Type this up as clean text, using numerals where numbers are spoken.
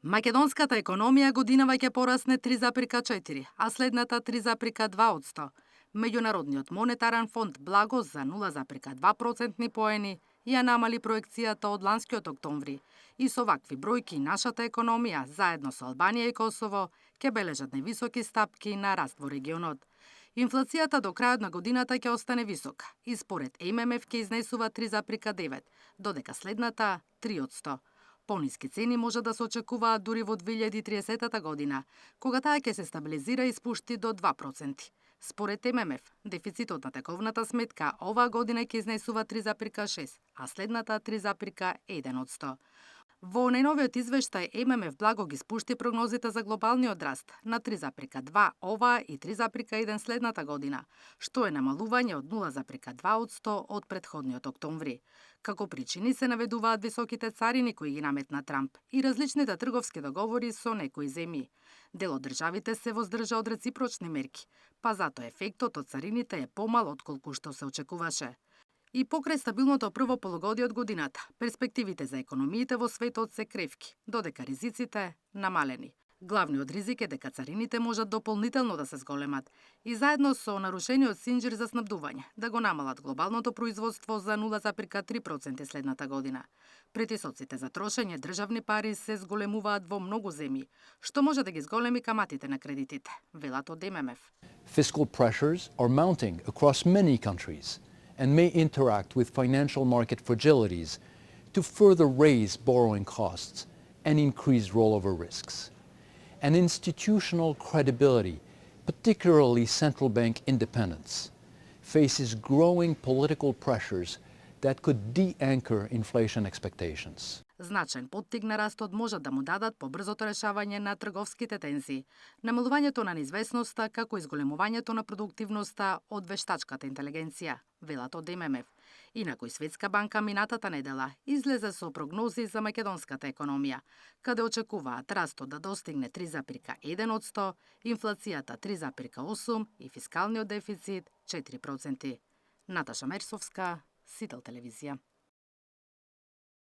Македонската економија годинава ќе порасне 3,4, а следната 3,2%. Меѓународниот монетарен фонд благо за 0,2% поени ја намали проекцијата од ланскиот октомври. И со вакви бројки нашата економија, заедно со Албанија и Косово, ќе бележат највисоки стапки на раст во регионот. Инфлацијата до крајот на годината ќе остане висока и според ММФ ќе изнесува 3,9, додека следната 3%. Пониски цени може да се очекуваат дури во 2030 година, кога таа ќе се стабилизира и спушти до 2%. Според ММФ, дефицитот на тековната сметка оваа година ќе изнесува 3,6, а следната 3,1%. Во најновиот извештај ММФ благо ги спушти прогнозите за глобалниот раст на 3,2 оваа и 3,1 следната година, што е намалување од 0,2% од претходниот октомври. Како причини се наведуваат високите царини кои ги наметна Трамп и различните трговски договори со некои земји. Дел од државите се воздржа од реципрочни мерки, па затоа ефектот од царините е помал отколку што се очекуваше. И покрај стабилното прво полугодие од годината, перспективите за економиите во светот се кревки, додека ризиците намалени. Главниот ризик е дека царините можат дополнително да се зголемат и заедно со нарушениот синџир за снабдување да го намалат глобалното производство за 0,3% следната година. Притисоците за трошење државни пари се зголемуваат во многу земји, што може да ги зголеми каматите на кредитите, велат од ММФ. Fiscal pressures are mounting across many countries and may interact with financial market fragilities to further raise borrowing costs and increase rollover risks. And institutional credibility, particularly central bank independence, faces growing political pressures that could de-anchor inflation expectations. Значаен поттик на растот можат да му дадат побрзото решавање на трговските тензии, намалувањето на неизвестноста како изголемувањето на продуктивноста од вештачката интелигенција, велат од ММФ. Инаку Светска банка минатата недела излезе со прогнози за македонската економија, каде очекуваат растот да достигне 3,1%, инфлацијата 3,8% и фискалниот дефицит 4%. Наташа Мерсовска, Сител телевизија.